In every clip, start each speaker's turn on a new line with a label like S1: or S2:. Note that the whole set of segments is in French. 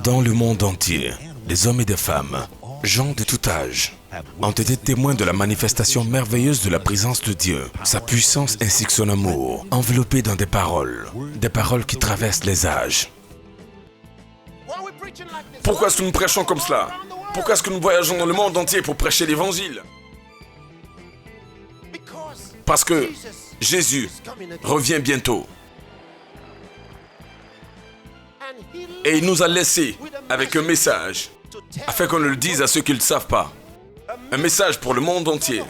S1: Dans le monde entier, des hommes et des femmes, gens de tout âge, ont été témoins de la manifestation merveilleuse de la présence de Dieu, sa puissance ainsi que son amour, enveloppés dans des paroles qui traversent les âges. Pourquoi est-ce que nous prêchons comme cela? Pourquoi est-ce que nous voyageons dans le monde entier pour prêcher l'Évangile? Parce que Jésus revient bientôt. Et il nous a laissés avec un message, afin qu'on le dise à ceux qui ne le savent pas. Un message pour le monde entier.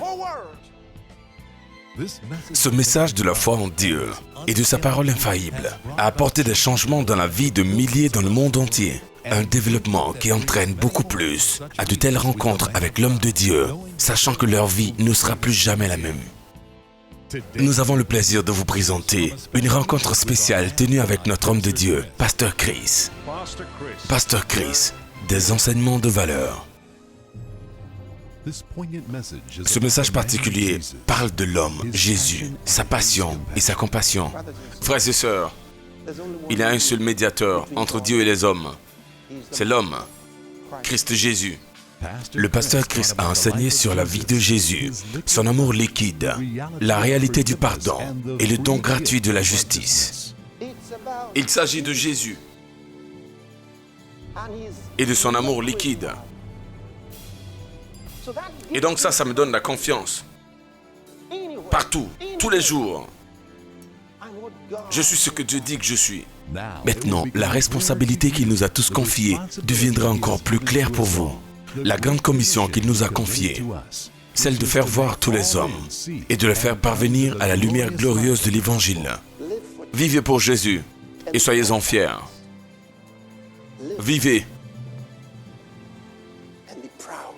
S1: Ce message de la foi en Dieu et de sa parole infaillible a apporté des changements dans la vie de milliers dans le monde entier. Un développement qui entraîne beaucoup plus à de telles rencontres avec l'homme de Dieu, sachant que leur vie ne sera plus jamais la même. Nous avons le plaisir de vous présenter une rencontre spéciale tenue avec notre homme de Dieu, Pasteur Chris. Pasteur Chris, des enseignements de valeur. Ce message particulier parle de l'homme, Jésus, sa passion et sa compassion. Frères et sœurs, il y a un seul médiateur entre Dieu et les hommes. C'est l'homme, Christ Jésus. Le pasteur Chris a enseigné sur la vie de Jésus, son amour liquide, la réalité du pardon et le don gratuit de la justice. Il s'agit de Jésus et de son amour liquide. Et donc ça me donne la confiance. Partout, tous les jours. Je suis ce que Dieu dit que je suis. Maintenant, la responsabilité qu'il nous a tous confiée deviendra encore plus claire pour vous. La grande commission qu'il nous a confiée, celle de faire voir tous les hommes et de les faire parvenir à la lumière glorieuse de l'Évangile. Vivez pour Jésus et soyez-en fiers. Vivez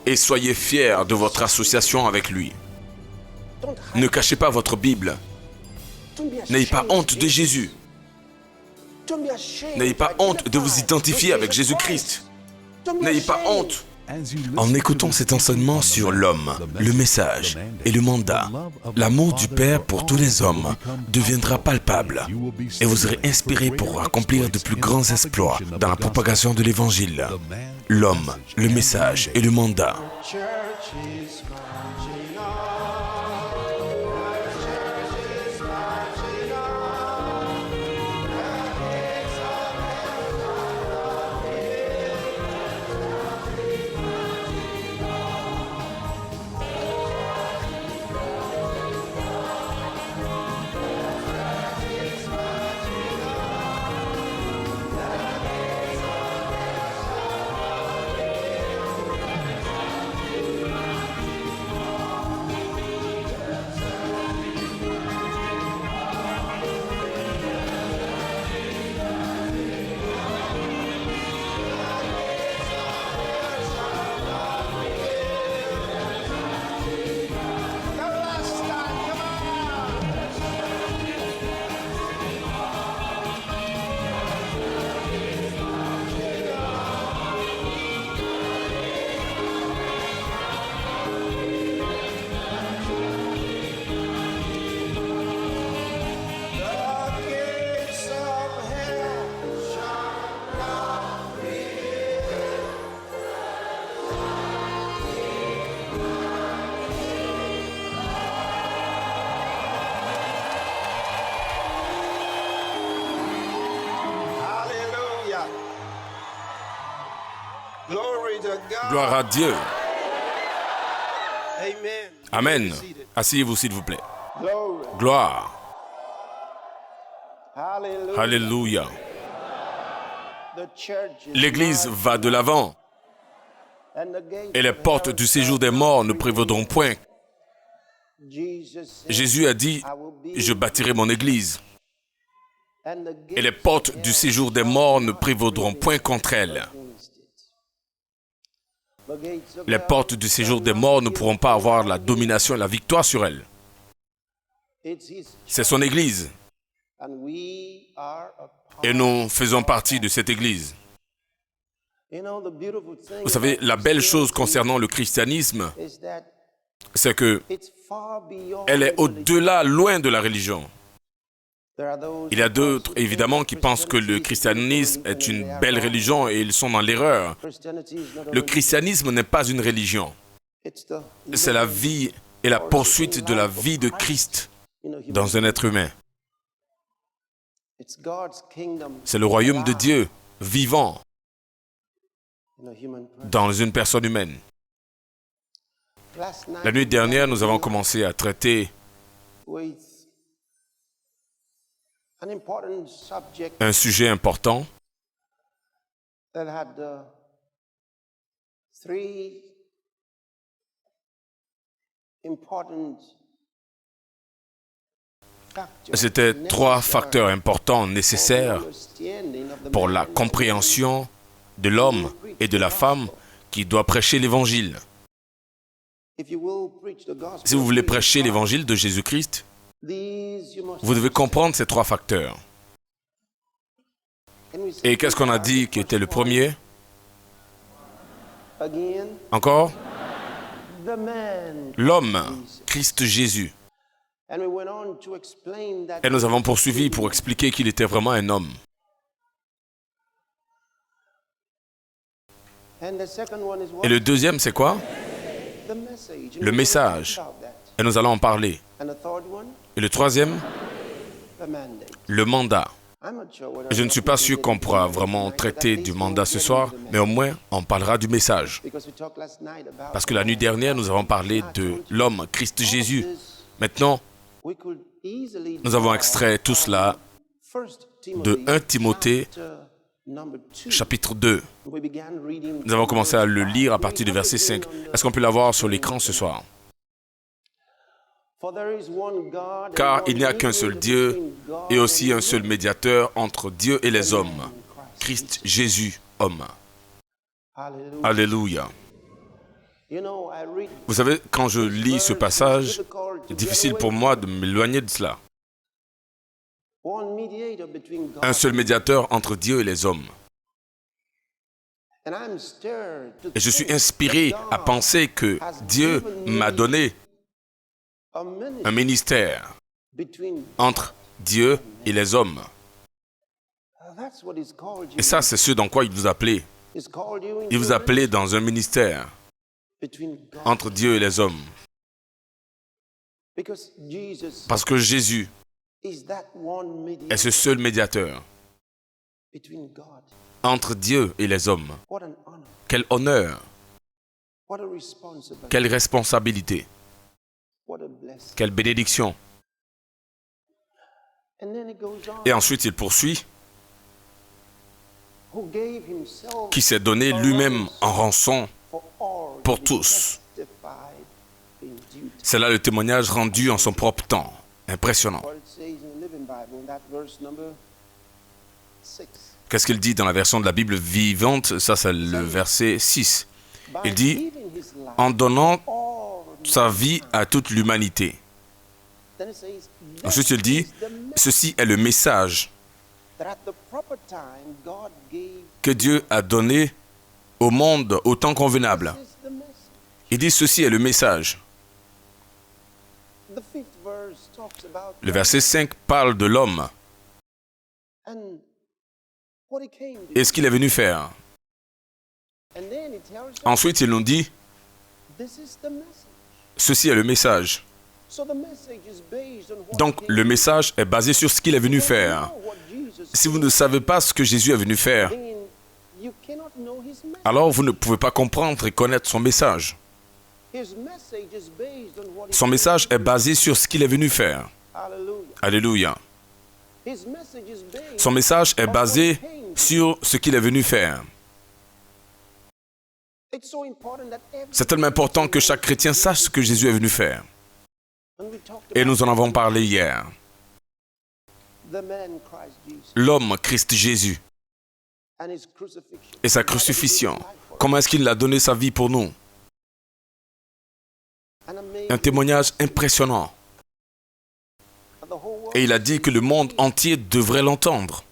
S1: et soyez fiers de votre association avec lui. Ne cachez pas votre Bible. N'ayez pas honte de Jésus. N'ayez pas honte de vous identifier avec Jésus-Christ. N'ayez pas honte. En écoutant cet enseignement sur l'homme, le message et le mandat, l'amour du Père pour tous les hommes deviendra palpable et vous serez inspiré pour accomplir de plus grands exploits dans la propagation de l'Évangile. L'homme, le message et le mandat. Gloire à Dieu. Amen. Asseyez-vous s'il vous plaît. Gloire. Alléluia. L'Église va de l'avant. Et les portes du séjour des morts ne prévaudront point. Jésus a dit, je bâtirai mon Église. Et les portes du séjour des morts ne prévaudront point contre elle. Les portes du séjour des morts ne pourront pas avoir la domination et la victoire sur elle. C'est son Église. Et nous faisons partie de cette Église. Vous savez, la belle chose concernant le christianisme, c'est que elle est au-delà, loin de la religion. Il y a d'autres, évidemment, qui pensent que le christianisme est une belle religion et ils sont dans l'erreur. Le christianisme n'est pas une religion. C'est la vie et la poursuite de la vie de Christ dans un être humain. C'est le royaume de Dieu vivant dans une personne humaine. La nuit dernière, nous avons commencé à traiter un sujet important C'était 3 facteurs importants nécessaires pour la compréhension de l'homme et de la femme qui doit prêcher l'Évangile. Si vous voulez prêcher l'Évangile de Jésus-Christ, vous devez comprendre ces 3 facteurs. Et qu'est-ce qu'on a dit qui était le premier? Encore? L'homme, Christ Jésus. Et nous avons poursuivi pour expliquer qu'il était vraiment un homme. Et le deuxième, c'est quoi? Le message. Et nous allons en parler. Et le troisième, le mandat. Je ne suis pas sûr qu'on pourra vraiment traiter du mandat ce soir, mais au moins, on parlera du message. Parce que la nuit dernière, nous avons parlé de l'homme, Christ Jésus. Maintenant, nous avons extrait tout cela de 1 Timothée, chapitre 2. Nous avons commencé à le lire à partir du verset 5. Est-ce qu'on peut l'avoir sur l'écran ce soir? Car il n'y a qu'un seul Dieu et aussi un seul médiateur entre Dieu et les hommes, Christ Jésus, homme. Alléluia. Vous savez, quand je lis ce passage, c'est difficile pour moi de m'éloigner de cela. Un seul médiateur entre Dieu et les hommes. Et je suis inspiré à penser que Dieu m'a donné un ministère entre Dieu et les hommes. Et ça, c'est ce dans quoi il vous appelait. Il vous appelait dans un ministère entre Dieu et les hommes. Parce que Jésus est ce seul médiateur entre Dieu et les hommes. Quel honneur, quelle responsabilité, quelle bénédiction. Et ensuite, il poursuit, qui s'est donné lui-même en rançon pour tous. C'est là le témoignage rendu en son propre temps. Impressionnant. Qu'est-ce qu'il dit dans la version de la Bible vivante? Ça, c'est le verset 6. Il dit, en donnant sa vie à toute l'humanité. Ensuite, il dit, ceci est le message que Dieu a donné au monde au temps convenable. Il dit, ceci est le message. Le verset 5 parle de l'homme et ce qu'il est venu faire. Ensuite, il nous dit, ceci est le message. Donc, le message est basé sur ce qu'il est venu faire. Si vous ne savez pas ce que Jésus est venu faire, alors vous ne pouvez pas comprendre et connaître son message. Son message est basé sur ce qu'il est venu faire. Alléluia. Son message est basé sur ce qu'il est venu faire. C'est tellement important que chaque chrétien sache ce que Jésus est venu faire. Et nous en avons parlé hier. L'homme, Christ Jésus, et sa crucifixion. Comment est-ce qu'il a donné sa vie pour nous? Un témoignage impressionnant. Et il a dit que le monde entier devrait l'entendre.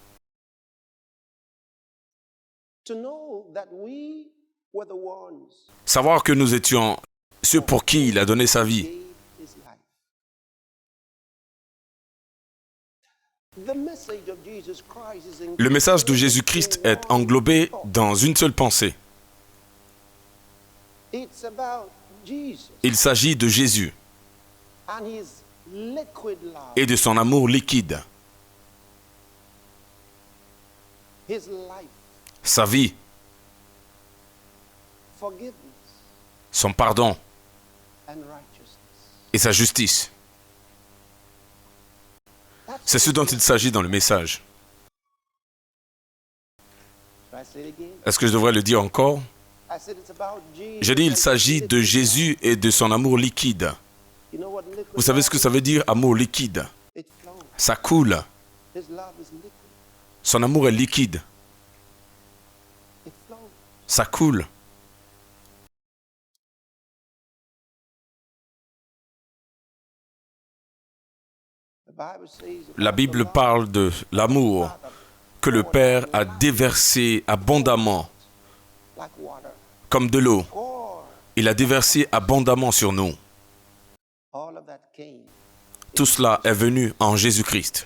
S1: Savoir que nous étions ceux pour qui il a donné sa vie. Le message de Jésus-Christ est englobé dans une seule pensée. Il s'agit de Jésus et de son amour liquide. Sa vie, son pardon et sa justice. C'est ce dont il s'agit dans le message. Est-ce que je devrais le dire encore? J'ai dit il s'agit de Jésus et de son amour liquide. Vous savez ce que ça veut dire, amour liquide? Ça coule. Son amour est liquide. Ça coule. La Bible parle de l'amour que le Père a déversé abondamment, comme de l'eau. Il a déversé abondamment sur nous. Tout cela est venu en Jésus-Christ.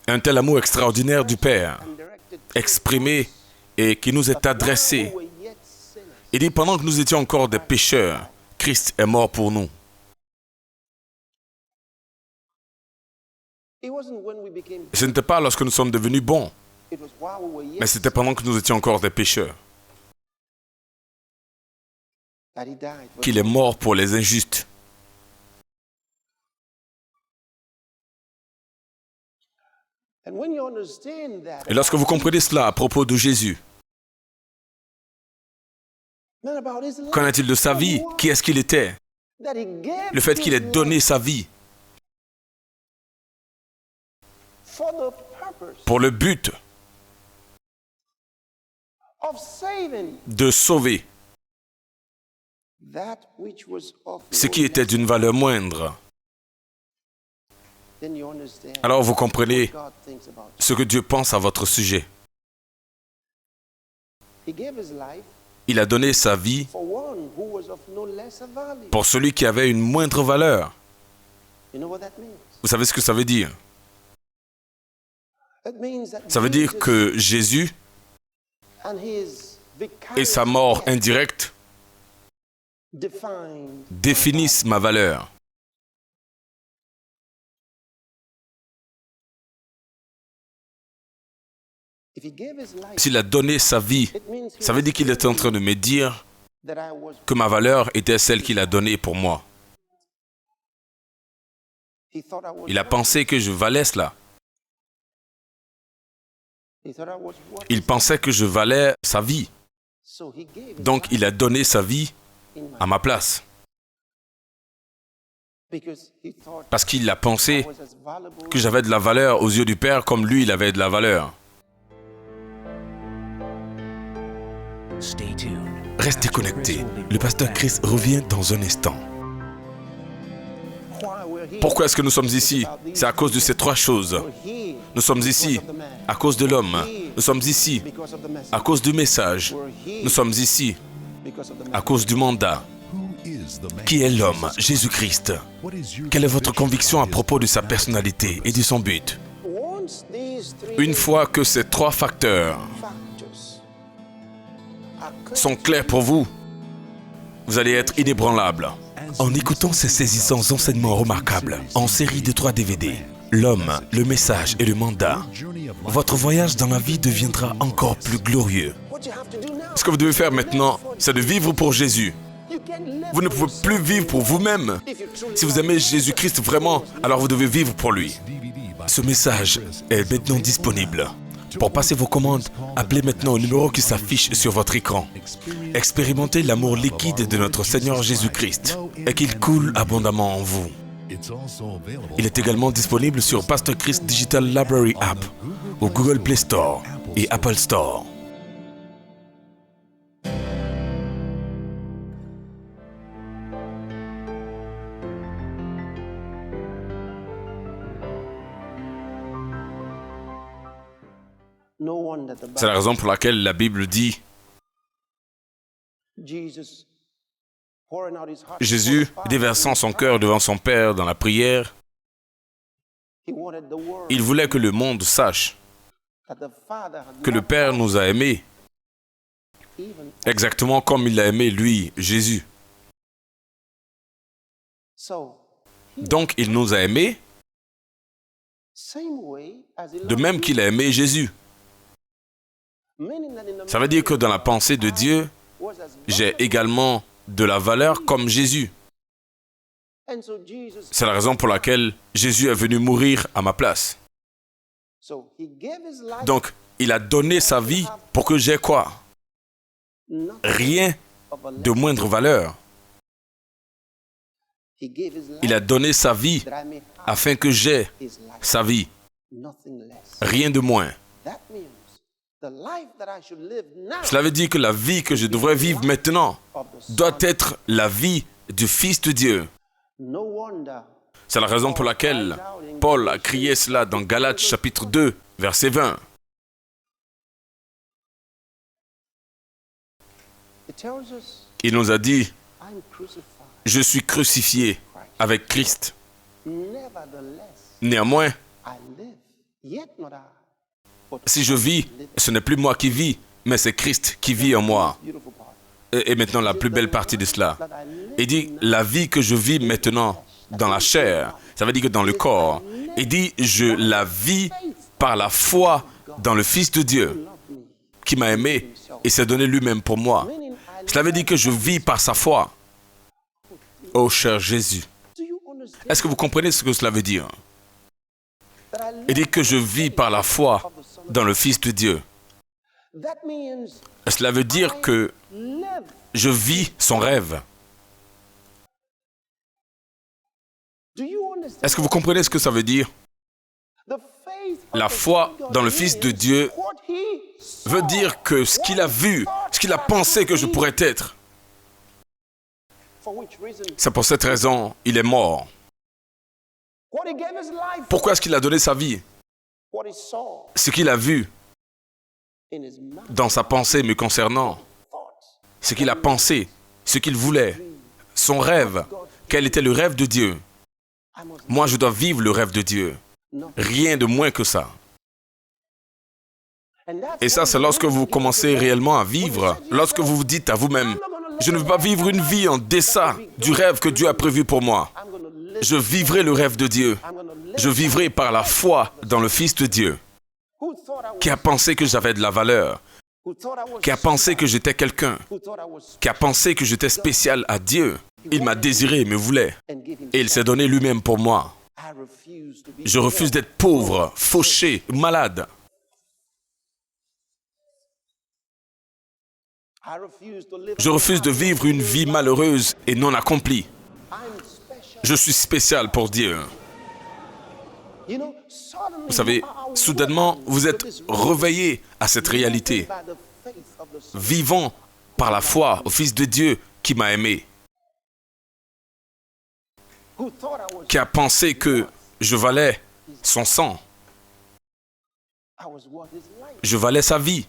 S1: Un tel amour extraordinaire du Père, exprimé et qui nous est adressé. Il dit, pendant que nous étions encore des pécheurs, Christ est mort pour nous. Ce n'était pas lorsque nous sommes devenus bons, mais c'était pendant que nous étions encore des pécheurs qu'il est mort pour les injustes. Et lorsque vous comprenez cela à propos de Jésus, qu'en est-il de sa vie? Qui est-ce qu'il était? Le fait qu'il ait donné sa vie pour le but de sauver ce qui était d'une valeur moindre. Alors vous comprenez ce que Dieu pense à votre sujet. Il a donné sa vie pour celui qui avait une moindre valeur. Vous savez ce que ça veut dire? Ça veut dire que Jésus et sa mort indirecte définissent ma valeur. S'il a donné sa vie, ça veut dire qu'il est en train de me dire que ma valeur était celle qu'il a donnée pour moi. Il a pensé que je valais cela. Il pensait que je valais sa vie. Donc il a donné sa vie à ma place. Parce qu'il a pensé que j'avais de la valeur aux yeux du Père comme lui, il avait de la valeur. Restez connectés. Le pasteur Chris revient dans un instant. Pourquoi est-ce que nous sommes ici? C'est à cause de ces trois choses. Nous sommes ici à cause de l'homme. Nous sommes ici à cause du message. Nous sommes ici à cause du mandat. Qui est l'homme? Jésus-Christ. Quelle est votre conviction à propos de sa personnalité et de son but? Une fois que ces trois facteurs sont clairs pour vous, vous allez être inébranlable. En écoutant ces saisissants enseignements remarquables en série de 3 DVD, l'homme, le message et le mandat, votre voyage dans la vie deviendra encore plus glorieux. Ce que vous devez faire maintenant, c'est de vivre pour Jésus. Vous ne pouvez plus vivre pour vous-même. Si vous aimez Jésus-Christ vraiment, alors vous devez vivre pour lui. Ce message est maintenant disponible. Pour passer vos commandes, appelez maintenant au numéro qui s'affiche sur votre écran. Expérimentez l'amour liquide de notre Seigneur Jésus-Christ et qu'il coule abondamment en vous. Il est également disponible sur Pastor Chris Digital Library App au Google Play Store et Apple Store. C'est la raison pour laquelle la Bible dit Jésus, déversant son cœur devant son Père dans la prière, il voulait que le monde sache que le Père nous a aimés, exactement comme il l'a aimé, lui, Jésus. Donc, il nous a aimés de même qu'il a aimé Jésus. Ça veut dire que dans la pensée de Dieu, j'ai également de la valeur comme Jésus. C'est la raison pour laquelle Jésus est venu mourir à ma place. Donc, il a donné sa vie pour que j'aie quoi? Rien de moindre valeur. Il a donné sa vie afin que j'aie sa vie. Rien de moins. Cela veut dire que la vie que je devrais vivre maintenant doit être la vie du Fils de Dieu. C'est la raison pour laquelle Paul a crié cela dans Galates chapitre 2, verset 20. Il nous a dit, « Je suis crucifié avec Christ. Néanmoins, si je vis, ce n'est plus moi qui vis, mais c'est Christ qui vit en moi. » Et maintenant, la plus belle partie de cela. Il dit, la vie que je vis maintenant dans la chair, ça veut dire que dans le corps, il dit, je la vis par la foi dans le Fils de Dieu, qui m'a aimé et s'est donné lui-même pour moi. Cela veut dire que je vis par sa foi. Oh, cher Jésus. Est-ce que vous comprenez ce que cela veut dire? Il dit que je vis par la foi dans le Fils de Dieu. Cela veut dire que je vis son rêve. Est-ce que vous comprenez ce que ça veut dire? La foi dans le Fils de Dieu veut dire que ce qu'il a vu, ce qu'il a pensé que je pourrais être, c'est pour cette raison il est mort. Pourquoi est-ce qu'il a donné sa vie? Ce qu'il a vu dans sa pensée me concernant, ce qu'il a pensé, ce qu'il voulait, son rêve, quel était le rêve de Dieu. Moi, je dois vivre le rêve de Dieu. Rien de moins que ça. Et ça, c'est lorsque vous commencez réellement à vivre, lorsque vous vous dites à vous-même, je ne veux pas vivre une vie en deçà du rêve que Dieu a prévu pour moi. Je vivrai le rêve de Dieu. Je vivrai par la foi dans le Fils de Dieu, qui a pensé que j'avais de la valeur, qui a pensé que j'étais quelqu'un, qui a pensé que j'étais spécial à Dieu. Il m'a désiré et me voulait, et il s'est donné lui-même pour moi. Je refuse d'être pauvre, fauché, malade. Je refuse de vivre une vie malheureuse et non accomplie. Je suis spécial pour Dieu. Vous savez, soudainement, vous êtes réveillé à cette réalité. Vivant par la foi au Fils de Dieu qui m'a aimé, qui a pensé que je valais son sang. Je valais sa vie.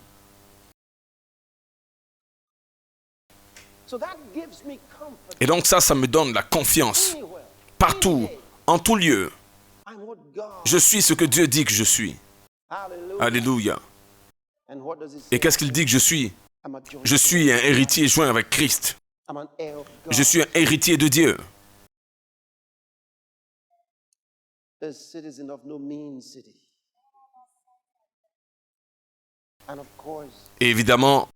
S1: Et donc ça me donne la confiance. Partout, en tout lieu. Je suis ce que Dieu dit que je suis. Alléluia. Et qu'est-ce qu'il dit que je suis? Je suis un héritier joint avec Christ. Je suis un héritier de Dieu. Et évidemment,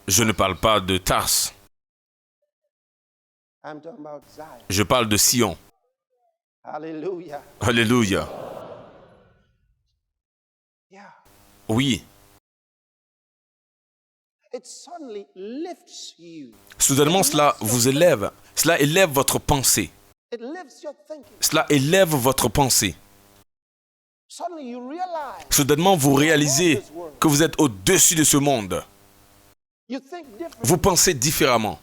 S1: je ne parle pas de Tarse. Je parle de Sion. Alléluia. Oui. Soudainement, cela vous élève. Cela élève votre pensée. Cela élève votre pensée. Soudainement, vous réalisez que vous êtes au-dessus de ce monde. Vous pensez différemment.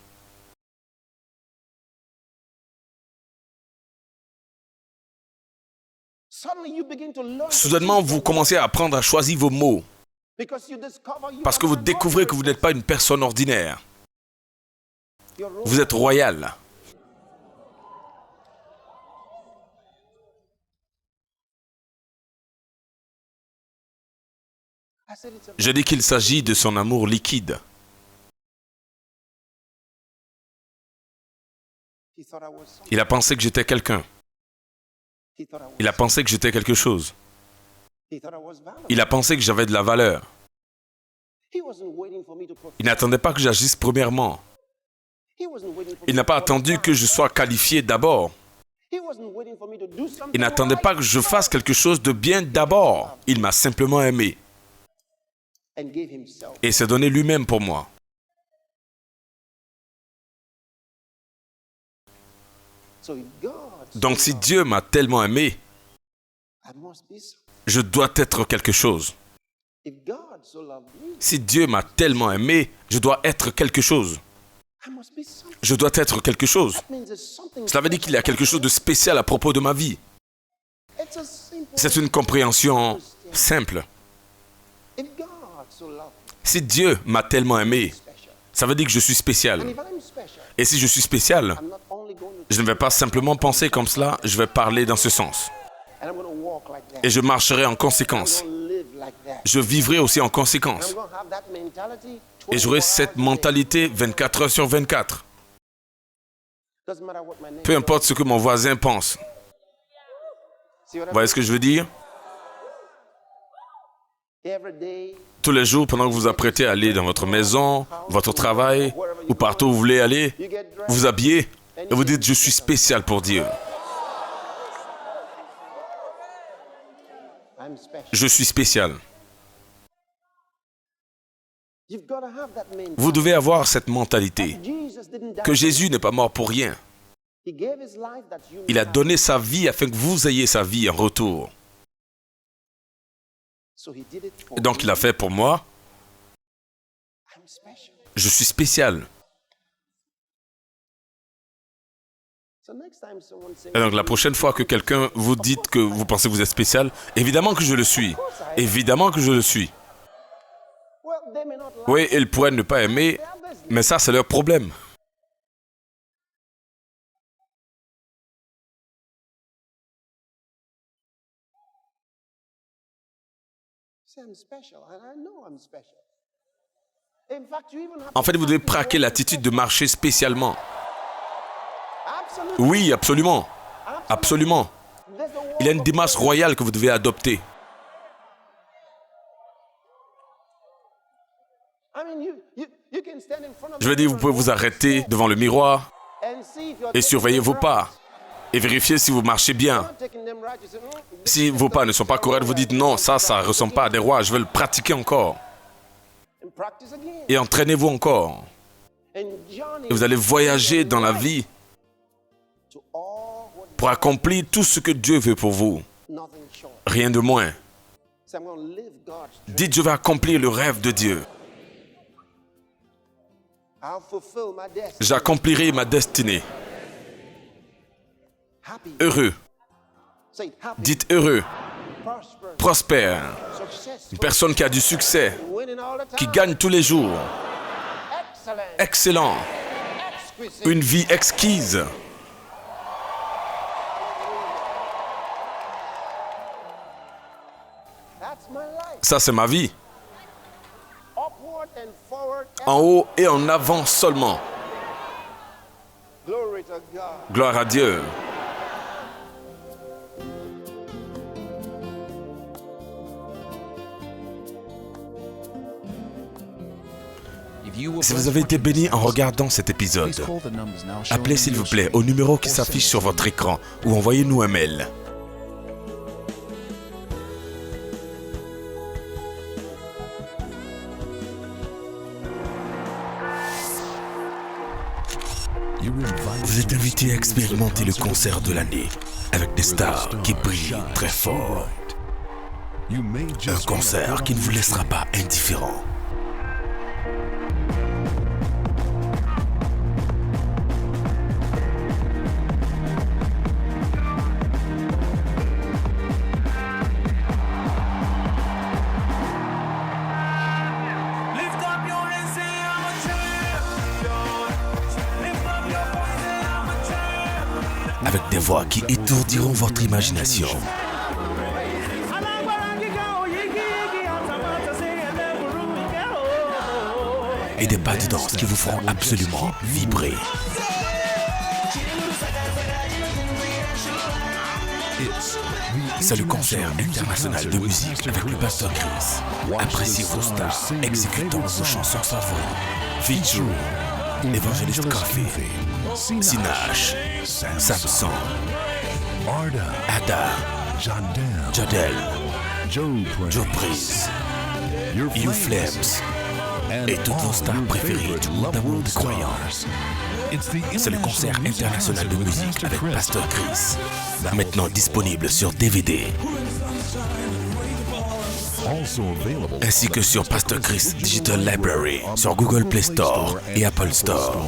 S1: Soudainement, vous commencez à apprendre à choisir vos mots. Parce que vous découvrez que vous n'êtes pas une personne ordinaire. Vous êtes royal. Je dis qu'il s'agit de son amour liquide. Il a pensé que j'étais quelqu'un. Il a pensé que j'étais quelque chose. Il a pensé que j'avais de la valeur. Il n'attendait pas que j'agisse premièrement. Il n'a pas attendu que je sois qualifié d'abord. Il n'attendait pas que je fasse quelque chose de bien d'abord. Il m'a simplement aimé. Et s'est donné lui-même pour moi. Donc si Dieu m'a tellement aimé, je dois être quelque chose. Si Dieu m'a tellement aimé, je dois être quelque chose. Je dois être quelque chose. Cela veut dire qu'il y a quelque chose de spécial à propos de ma vie. C'est une compréhension simple. Si Dieu m'a tellement aimé, ça veut dire que je suis spécial. Et si je suis spécial, je ne vais pas simplement penser comme cela, je vais parler dans ce sens. Et je marcherai en conséquence. Je vivrai aussi en conséquence. Et j'aurai cette mentalité 24 heures sur 24. Peu importe ce que mon voisin pense. Vous voyez ce que je veux dire? Tous les jours, pendant que vous vous apprêtez à aller dans votre maison, votre travail, ou partout où vous voulez aller, vous vous habillez et vous dites « Je suis spécial pour Dieu. Je suis spécial. » Vous devez avoir cette mentalité que Jésus n'est pas mort pour rien. Il a donné sa vie afin que vous ayez sa vie en retour. Et donc il a fait pour moi. Je suis spécial. Et donc la prochaine fois que quelqu'un vous dit que vous pensez que vous êtes spécial, évidemment que je le suis. Évidemment que je le suis. Oui, ils pourraient ne pas aimer, mais ça c'est leur problème. En fait, vous devez praquer l'attitude de marcher spécialement. Oui, absolument. Absolument. Il y a une démarche royale que vous devez adopter. Je veux dire, vous pouvez vous arrêter devant le miroir et surveiller vos pas. Et vérifier si vous marchez bien. Si vos pas ne sont pas corrects, vous dites non, ça ne ressemble pas à des rois, je vais le pratiquer encore. Et entraînez-vous encore. Et vous allez voyager dans la vie pour accomplir tout ce que Dieu veut pour vous. Rien de moins. Dites, je vais accomplir le rêve de Dieu. J'accomplirai ma destinée. Heureux. Dites heureux. Prospère. Une personne qui a du succès. Qui gagne tous les jours. Excellent. Une vie exquise. Ça, c'est ma vie. En haut et en avant seulement. Gloire à Dieu. Si vous avez été béni en regardant cet épisode, appelez s'il vous plaît au numéro qui s'affiche sur votre écran ou envoyez-nous un mail. Vous êtes invité à expérimenter le concert de l'année avec des stars qui brillent très fort. Un concert qui ne vous laissera pas indifférent. avec des voix qui étourdiront votre imagination. Et des pas de danse qui vous feront absolument vibrer. C'est le concert international de musique avec le Pasteur Chris. Appréciez vos stars exécutant vos chansons favorites. Featuring Evangelist Coffee, Sinach, Samson, Ada, Jadel, Joe Priest, You Flames et toutes vos stars préférées du monde d'amour des croyants. C'est le concert international de musique avec Pasteur Chris. Maintenant disponible sur DVD. Ainsi que sur Pasteur Chris Digital Library, sur Google Play Store et Apple Store.